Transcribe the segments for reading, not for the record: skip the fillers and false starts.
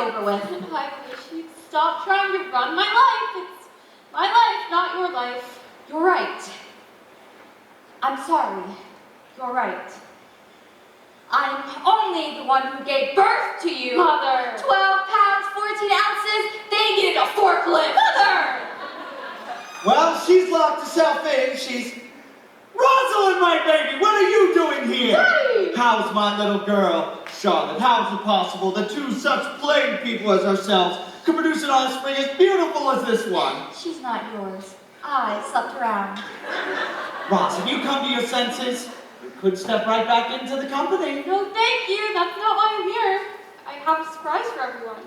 over with. I wish you'd stop trying to run my life. It's my life, not your life. You're right. I'm sorry. You're right. I'm only the one who gave birth to you. Mother. 12 pounds, 14 ounces. They needed a forklift. Mother! Well, she's locked herself in. She's... Rosalind, my baby, what are you doing here? Daddy! How's my little girl? Charlotte, how is it possible that two such plain people as ourselves could produce an offspring as beautiful as this one? She's not yours. I slept around. Ross, have you come to your senses? You could step right back into the company. No, thank you. That's not why I'm here. I have a surprise for everyone.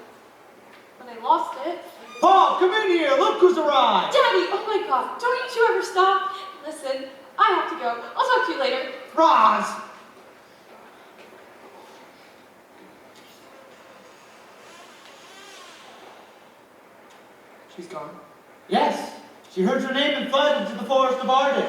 But I lost it. Paul, come in here. Look who's arrived. Daddy, oh my God, don't you two ever stop? Listen, I have to go. I'll talk to you later. Roz! She's gone. Yes, she heard your name and fled into the forest of Arden.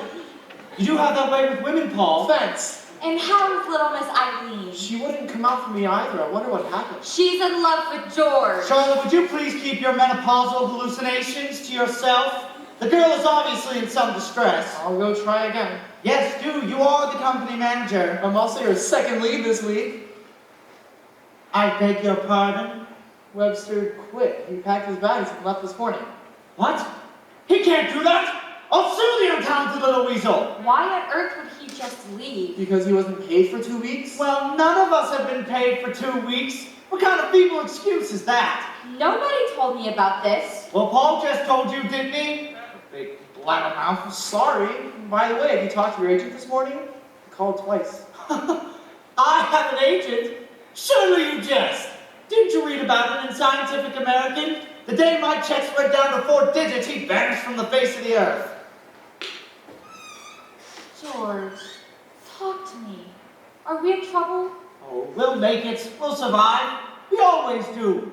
You do have that way with women, Paul. Thanks. And how is little Miss Eileen? She wouldn't come out for me either. I wonder what happened. She's in love with George. Charlotte, would you please keep your menopausal hallucinations to yourself? The girl is obviously in some distress. I'll go try again. Yes, do. You are the company manager. I'm also your second lead this week. I beg your pardon? Webster quit. He packed his bags and left this morning. What? He can't do that! I'll sue the untalented little weasel! Why on earth would he just leave? Because he wasn't paid for 2 weeks? Well, none of us have been paid for 2 weeks. What kind of feeble excuse is that? Nobody told me about this. Well, Paul just told you, didn't he? Big blabbermouth. Sorry. By the way, have you talked to your agent this morning? I called twice. I have an agent? Surely you jest. Didn't you read about it in Scientific American? The day my checks went down to 4 digits, he vanished from the face of the earth. George, talk to me. Are we in trouble? Oh, we'll make it. We'll survive. We always do.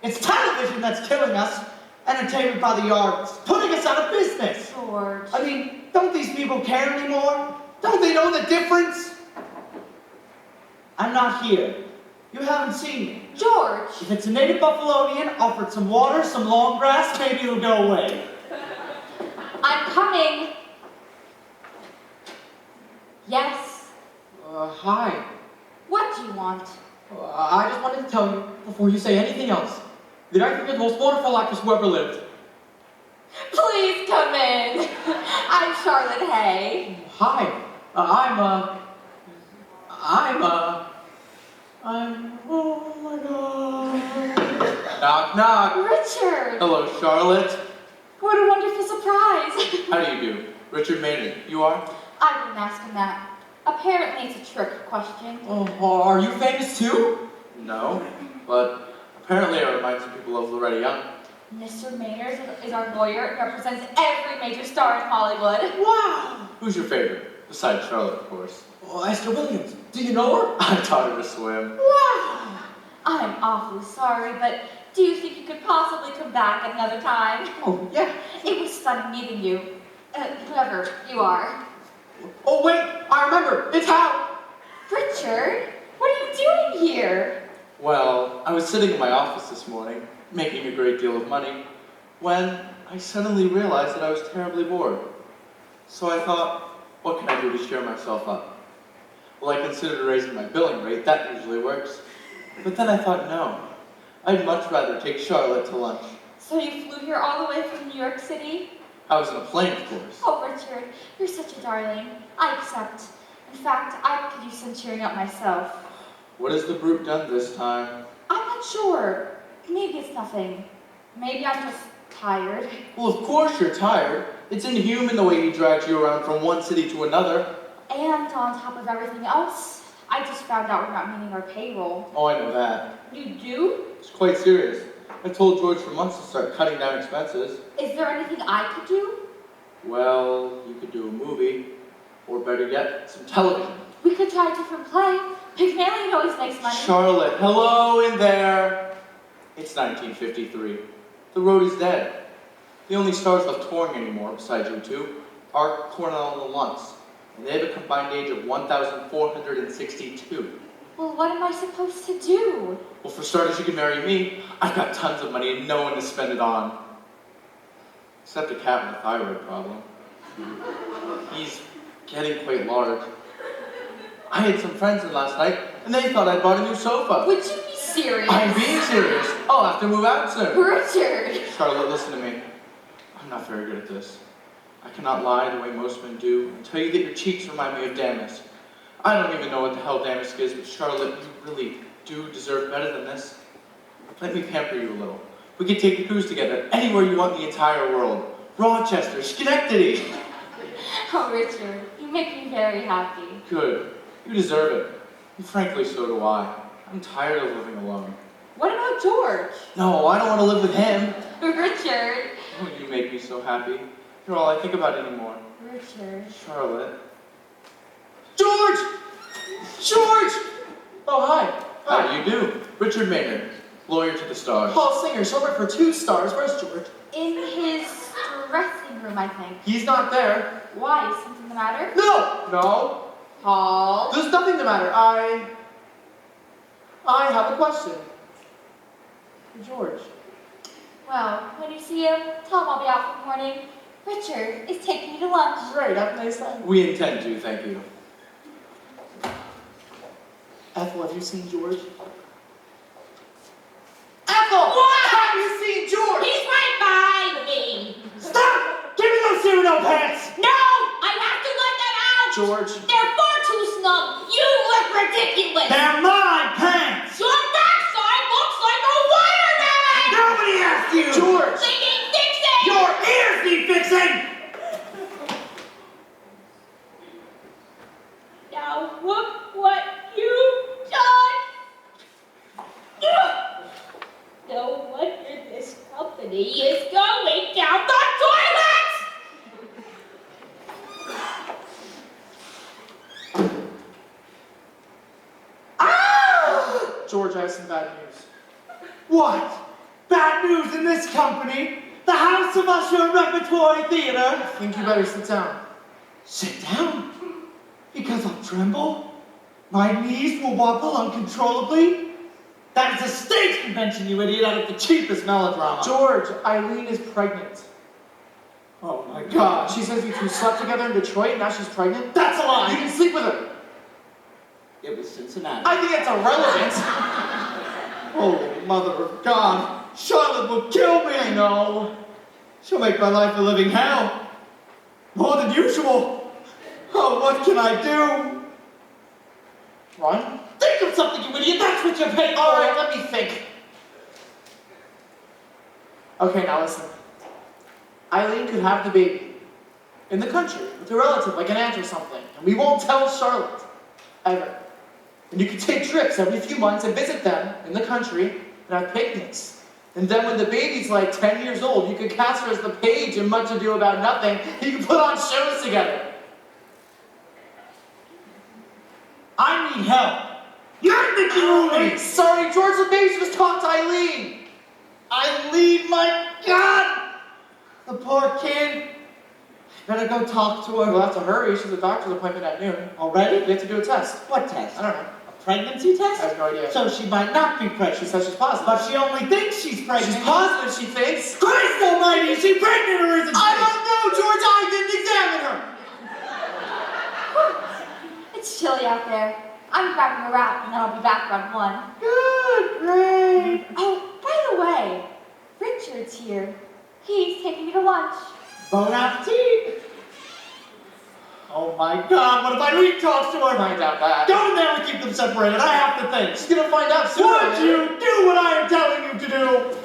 It's television that's killing us. Entertainment by the yard. It's putting us out of business. George. I mean, don't these people care anymore? Don't they know the difference? I'm not here. You haven't seen me. George! If it's a native Buffalonian, offered some water, some long grass, maybe it'll go away. I'm coming. Yes. Hi. What do you want? I just wanted to tell you, before you say anything else, that I think you're the most wonderful actress who ever lived. Please come in. I'm Charlotte Hay. Hi. Oh my God. Knock, knock. Richard. Hello, Charlotte. What a wonderful surprise. How do you do? Richard Maynard. You are? I didn't ask him that. Apparently it's a trick question. Oh, are you famous too? No, but apparently I remind some people of Loretta Young. Mr. Maynard is our lawyer and represents every major star in Hollywood. Wow. Who's your favorite? Besides Charlotte, of course. Oh, Esther Williams. Do you know her? I taught her to swim. Wow. I'm awfully sorry, but do you think you could possibly come back another time? Oh, yeah. It was stunning meeting you. Whoever you are. Oh, wait. I remember. It's Hal. Richard, what are you doing here? Well, I was sitting in my office this morning, making a great deal of money, when I suddenly realized that I was terribly bored. So I thought, what can I do to cheer myself up? Well, I considered raising my billing rate. That usually works. But then I thought, no. I'd much rather take Charlotte to lunch. So you flew here all the way from New York City? I was in a plane, of course. Oh, Richard, you're such a darling. I accept. In fact, I could use some cheering up myself. What has the brute done this time? I'm not sure. Maybe it's nothing. Maybe I'm just tired. Well, of course you're tired. It's inhuman the way he drags you around from one city to another. And on top of everything else, I just found out we're not meeting our payroll. Oh, I know that. You do? It's quite serious. I told George for months to start cutting down expenses. Is there anything I could do? Well, you could do a movie. Or better yet, some television. We could try a different play. Pygmalion always makes money. Charlotte, hello in there. It's 1953. The road is dead. The only stars left touring anymore, besides you two, are Cornell and the Luntz. And they have a combined age of 1,462. Well, what am I supposed to do? Well, for starters, you can marry me. I've got tons of money and no one to spend it on. Except a cat with a thyroid problem. He's getting quite large. I had some friends in last night, and they thought I'd bought a new sofa. Would you be serious? I'm being serious. I'll have to move out soon. Richard! Charlotte, listen to me. I'm not very good at this. I cannot lie the way most men do and tell you that your cheeks remind me of damask. I don't even know what the hell damask is, but Charlotte, you really do deserve better than this. Let me pamper you a little. We can take a cruise together anywhere you want in the entire world. Rochester, Schenectady. Oh, Richard, you make me very happy. Good. You deserve it. And frankly, so do I. I'm tired of living alone. What about George? No, I don't want to live with him. Richard. Oh, you make me so happy. You're all I think about anymore. Richard. Charlotte. George! George! Oh, hi. How do you do? Richard Maynard, lawyer to the stars. Paul Singer, showed up for 2 stars. Where's George? In his dressing room, I think. He's not there. Why? Is something the matter? No. Paul? There's nothing the matter. I have a question. For George. Well, when you see him, tell him I'll be out for the morning. Richard is taking me to lunch. Great, have a nice time. We intend to, thank you. Ethel, have you seen George? Ethel! What? Have you seen George? He's right behind me. Stop! Give me those cereal pants! No! I have to let them out! George. They're far too snug. You look ridiculous. They're my pants! Your backside looks like a watermelon! Nobody asked you! George! They need fixing! Your ears need fixing! Now look what you've done! No wonder this company is going down the toilet! George, I have some bad news. What? Bad news in this company? The House of Usher Repertory Theater? I think you better sit down. Sit down? Because I'll tremble? My knees will wobble uncontrollably? That is a stage convention, you idiot, out of the cheapest melodrama. George, Eileen is pregnant. Oh my God. She says you two slept together in Detroit and now she's pregnant? That's a lie. You didn't sleep with her. It was Cincinnati. I think it's irrelevant. Holy Mother of God. Charlotte will kill me. I know. She'll make my life a living hell. More than usual. Oh, what can I do? Run? Think of something, you idiot. That's what you're paid for. All right, let me think. Okay, now listen. Eileen could have the baby in the country with a relative, like an aunt or something. And we won't tell Charlotte. Ever. And you could take trips every few months and visit them in the country and have picnics. And then when the baby's like 10 years old, you could cast her as the page in Much Ado About Nothing. And you could put on shows together. I need help. You're Mickey Rooney. Sorry, George, the baby just talked to Eileen. Eileen, my God! The poor kid. Better go talk to her. We'll have to hurry. She's a doctor's appointment at noon. Already? We have to do a test. What test? I don't know. A pregnancy test? I have no idea. So she might not be pregnant. She says she's positive. But she only thinks she's pregnant. She's positive, she thinks. Christ almighty, is she pregnant or isn't she? I don't know, George. I didn't examine her. It's chilly out there. I'm grabbing a wrap and then I'll be back around 1. Good, great. Oh, by the way, Richard's here. He's taking me to lunch. Bon appetit. Oh my God, what if Eileen talks to her? Find out that. Go in there and keep them separated. I have to think. She's gonna find out soon. Would you do what I am telling you to do?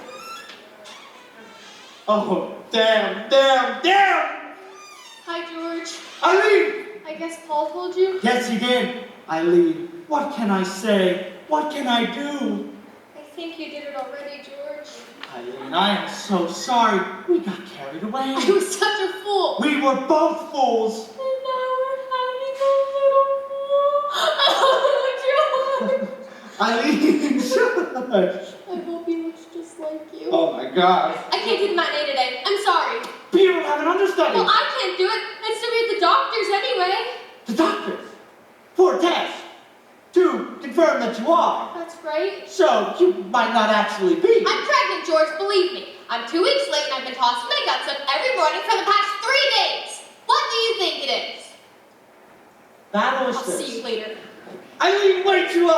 Oh, damn. Hi, George. Eileen! I guess Paul told you? Yes, he did. Eileen, what can I say? What can I do? I think you did it already, George. Eileen, I am so sorry. We got carried away. I was such a fool. We were both fools. And now we're having a little Oh, George! Eileen, shush. I hope he looks just like you. Oh my God. I can't do the matinee today. I'm sorry. But you don't have an understudy. Well, I can't do it. I'd still be at the doctor's anyway. The doctor. For a test. To confirm that might not actually be. I'm pregnant, George, believe me. I'm 2 weeks late and I've been tossing my guts up every morning for the past 3 days. What do you think it is? That I'll was this. see you later. Eileen, wait, you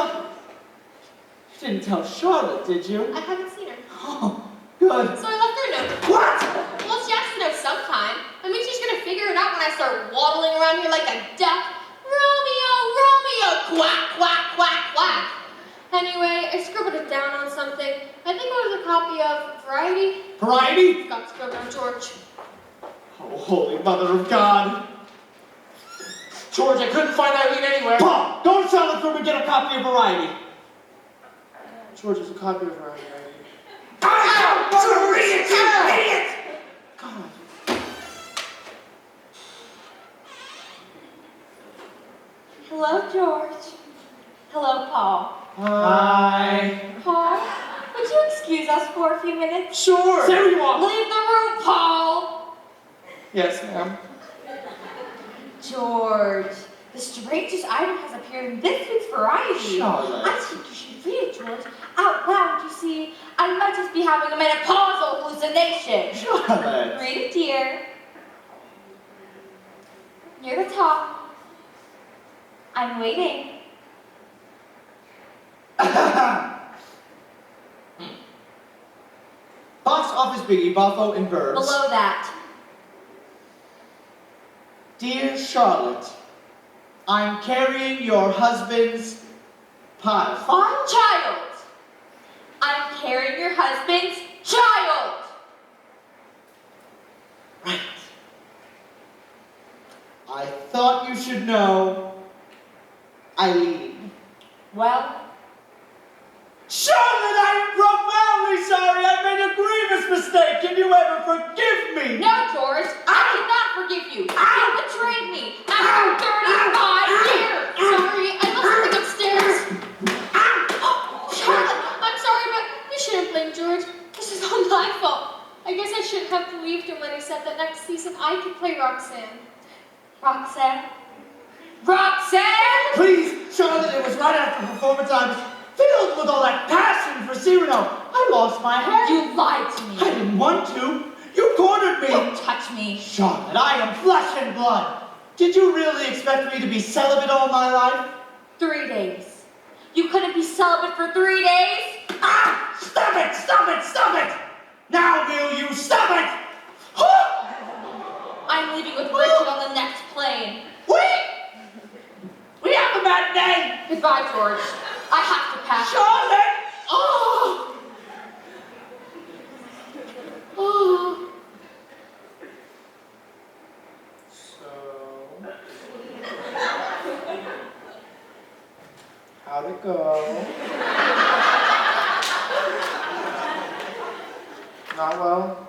didn't tell Charlotte, did you? I haven't seen her. Oh, good. So I left her a note. What? Well, she has to know sometime. I mean, she's gonna figure it out when I start waddling around here like a duck. Romeo, Romeo, quack, quack, quack, quack. Anyway, I scribbled it down on something. I think it was a copy of Variety. Variety? Got scribbled on George. Oh, holy mother of God. George, I couldn't find Eileen anywhere. Paul, go to Charlotte's room and get a copy of Variety. George, there's a copy of Variety. You idiot! God. Hello, George. Hello, Paul. Hi. Paul, would you excuse us for a few minutes? Sure. There you are. Leave the room, Paul! Yes, ma'am. George, the strangest item has appeared in this week's Variety. Charlotte. I think you should read it, George, out loud. You see, I might just be having a menopausal hallucination. Charlotte. Read it, dear. Near the top. I'm waiting. Box office biggie, Buffo and Birds. Below that. Dear Charlotte, I'm carrying your husband's file. Child! I'm carrying your husband's child! Right. I thought you should know, Eileen. Well, Charlotte, I am profoundly sorry. I made a grievous mistake. Can you ever forgive me? no, George, I cannot forgive you. You betrayed me after 35 years. Sorry, I left something upstairs. Charlotte, I'm sorry, but you shouldn't blame George. This is all my fault. I guess I shouldn't have believed him when he said that next season I could play Roxanne. Roxanne? Roxanne! Please, Charlotte, it was right after performance. I was filled with all that passion for Cyrano. I lost my head. You lied to me. I didn't want to. You cornered me. Don't touch me. Charlotte, I am flesh and blood. Did you really expect me to be celibate all my life? 3 days. You couldn't be celibate for 3 days? Ah! Stop it! Stop it! Stop it! Now will you stop it? I'm leaving with Richard on the next plane. We have a matinee! Goodbye, George. I have to pack. Charlotte! Oh! Oh. So, how'd it go? Not well?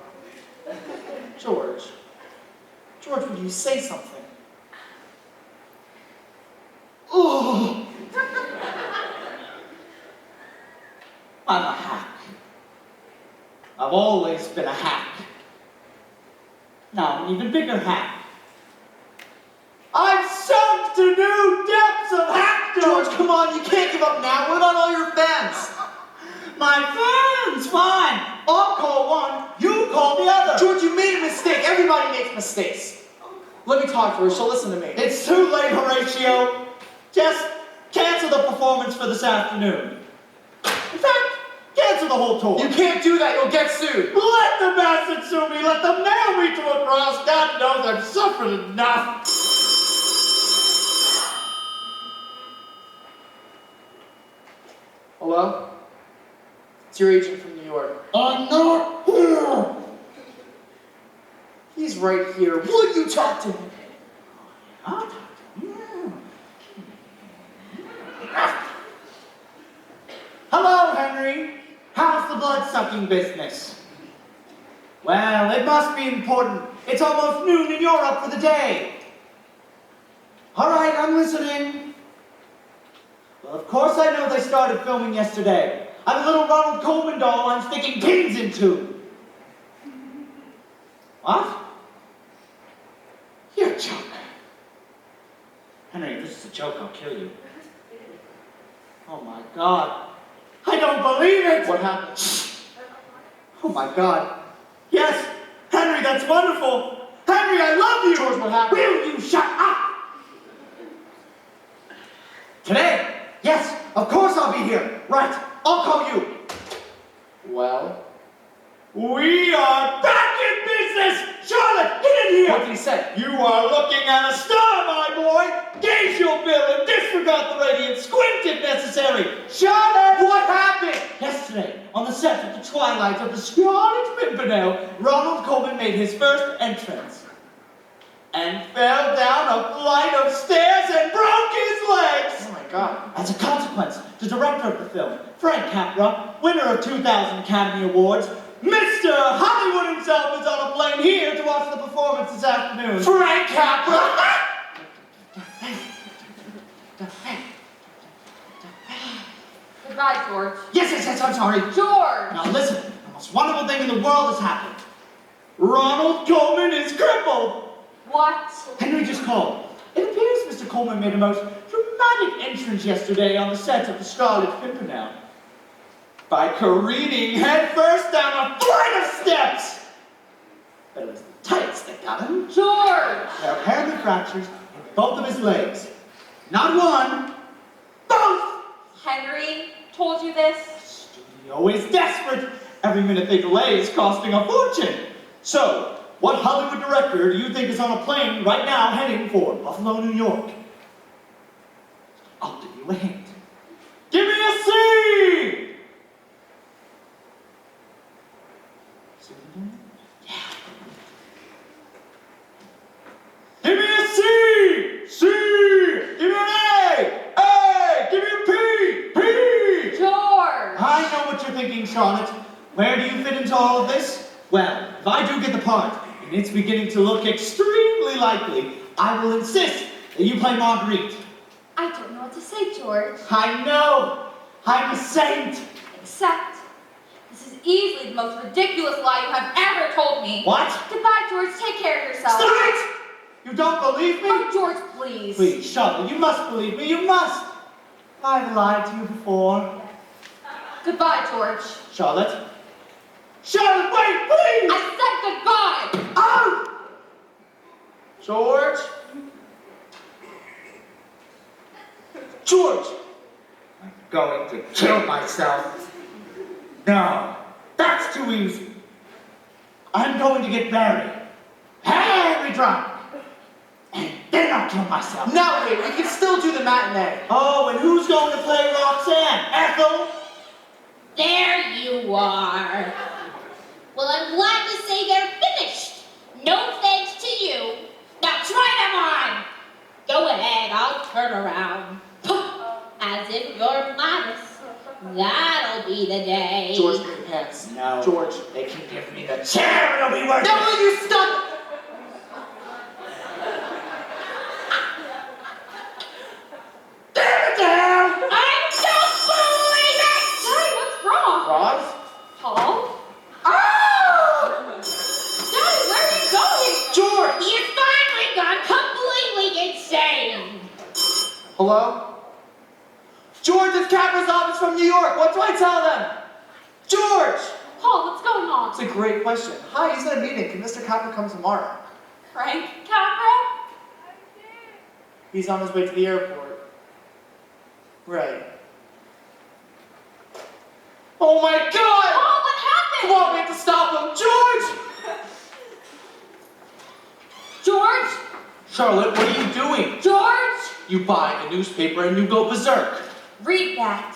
George. George, would you say something? Oh! I'm a hack. I've always been a hack. Now I'm an even bigger hack. I've sunk to new depths of hackdom! George, come on, you can't give up now. What about all your fans? My fans, fine. I'll call one, you call the other. George, you made a mistake. Everybody makes mistakes. Let me talk to her, she'll listen to me. It's too late, Horatio. Just cancel the performance for this afternoon. In fact, cancel the whole tour. You can't do that, you'll get sued. Let the bastards sue me. Let them nail me to a cross. God knows I've suffered enough. Hello? It's your agent from New York. I'm not here. He's right here. Will you talk to him? Huh? Hello, Henry. How's the blood-sucking business? Well, it must be important. It's almost noon and you're up for the day. All right, I'm listening. Well, of course I know they started filming yesterday. I'm a little Ronald Colman doll I'm sticking pins into. What? You're a joke. Henry, if this is a joke, I'll kill you. Oh my God. I don't believe it! What happened? Oh my God. Yes, Henry, that's wonderful. Henry, I love you. George, what happened? Will you shut up? Today? Yes, of course I'll be here. Right, I'll call you. Well, We are back in business! Charlotte, get in here! what did he say? You are looking at a star, my boy! Gaze your bill and disregard the radiant. Squint if necessary. Charlotte! What happened? Yesterday, on the set of the Twilight of the Scarlet Pimpernel, Ronald Colman made his first entrance. And fell down a flight of stairs and broke his legs! Oh my God. As a consequence, the director of the film, Frank Capra, winner of 2,000 Academy Awards, Mr. Hollywood himself is on a plane here to watch the performance this afternoon. Frank Capra! Goodbye, George. Yes, I'm sorry. George! Now listen, the most wonderful thing in the world has happened. Ronald Colman is crippled. What? Henry just called. It appears Mr. Colman made a most dramatic entrance yesterday on the set of the Scarlet Pimpernel by careening headfirst down a flight of steps. But it was the tights that got him. George! There are apparently fractures in both of his legs. Not one, both! Henry told you this? Studio is desperate. Every minute they delay is costing a fortune. So, what Hollywood director do you think is on a plane right now heading for Buffalo, New York? I'll give you a hint. Give me a C! Yeah. Give me a C! C! Give me an A! A! Give me a P! P! George! I know what you're thinking, Charlotte. Where do you fit into all of this? Well, if I do get the part, and it's beginning to look extremely likely, I will insist that you play Marguerite. I don't know what to say, George. I know! I'm a saint! Except, this is easily the most ridiculous lie you have ever told me. What? Goodbye, George. Take care of yourself. Stop it! You don't believe me? Oh, George, please. Please, Charlotte, you must believe me, you must! I've lied to you before. Goodbye, George. Charlotte? Charlotte, wait, please! I said goodbye! Oh! George? George! I'm going to kill myself. No, that's too easy. I'm going to get married, very drunk, and then I'll kill myself. No, wait, we can still do the matinee. Oh, and who's going to play Roxanne? Ethel? There you are. Well, I'm glad to say they're finished. No thanks to you. Now try them on. Go ahead, I'll turn around. As if you're modest. That'll be the day. George, put your pants. No. George. They can give me the chair, it'll be worth No, it. will you stop? Damn it down! I don't believe it! Daddy, what's wrong? Roz? Paul? Oh! Daddy, where are you going? George! He has finally gone completely insane. Hello? George, it's Capra's office from New York. What do I tell them? George! Paul, what's going on? It's a great question. Hi, he's at a meeting. Can Mr. Capra come tomorrow? Frank Capra? He's on his way to the airport. Right. Oh my God! Paul, what happened? Come on, we have to stop him. George! George? Charlotte, what are you doing? George? You buy a newspaper and you go berserk. Read that.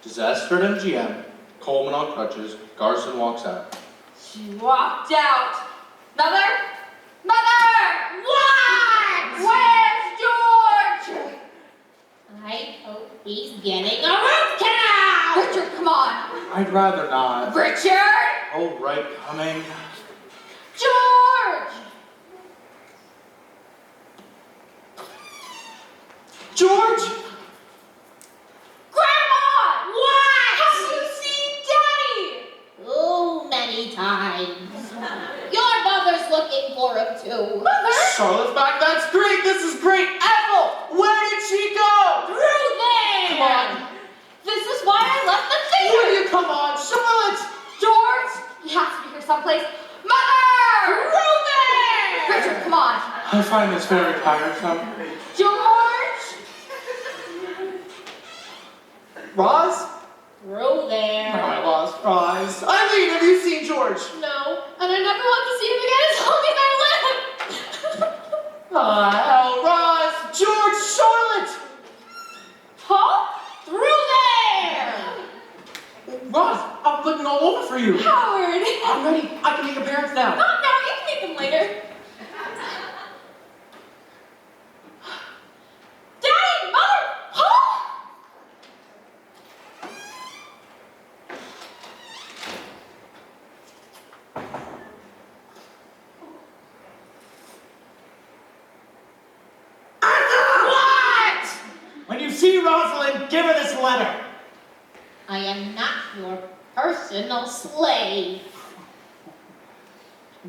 Disaster at MGM. Coleman on crutches. Garson walks out. She walked out. Mother? Mother! What? Where's George? I hope he's getting a root canal. Richard, come on. I'd rather not. Richard? Oh, right, coming. George! George! Grandma! What? Have you seen Daddy? Oh, many times. Your mother's looking for him too. Mother? Charlotte's back. That's great. This is great. Ethel, where did she go? Through there. Come on. The This is why I left the Will theater. you come on, Charlotte? George, he has to be here someplace. Mother! Reuben! Richard, come on. I find this very tiresome. George! Roz? Through Oh, there. I lost Roz. Eileen, have you seen George? No, and I never want to see him again as long as I live. Oh, Roz, George, Charlotte! Huh? Through there. Roz, I'm looking all over for you. Howard. I'm ready. I can meet your parents now. Not now. You can meet them later. Daddy, Mother, huh? What? When you see Rosalind, give her this letter. I am not your personal slave.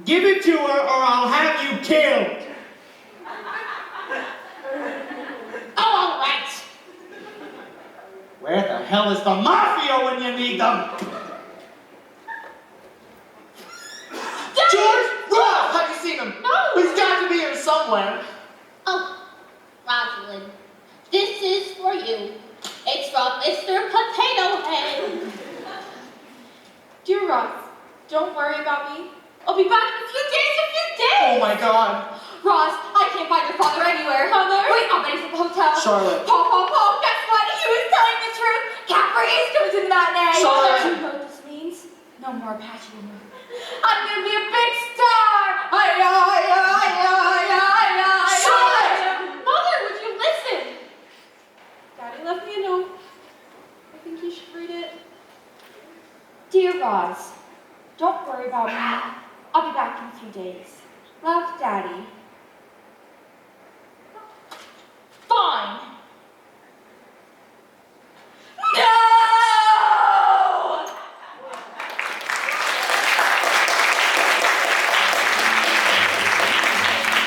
Give it to her or I'll have you killed. Oh, all right. Where the hell is the mafia when you need them? George! Roz! Have you seen him? No. He's got to be here somewhere. Oh, Rosalind, this is for you. It's from Mr. Potato Head. Dear Ross, don't worry about me. I'll be back in a few days, Oh my god. Roz, I can't find your father anywhere. Mother? Wait, I'm ready for the hotel. Charlotte. Paul, guess what? He was telling the truth. Capri is coming to the matinee. Charlotte. Do you know what this means? No more Apache woman. I'm gonna be a big star. Charlotte! Mother, would you listen? Daddy left me a note. I think you should read it. Dear Roz, don't worry about me. I'll be back in a few days. Love, Daddy.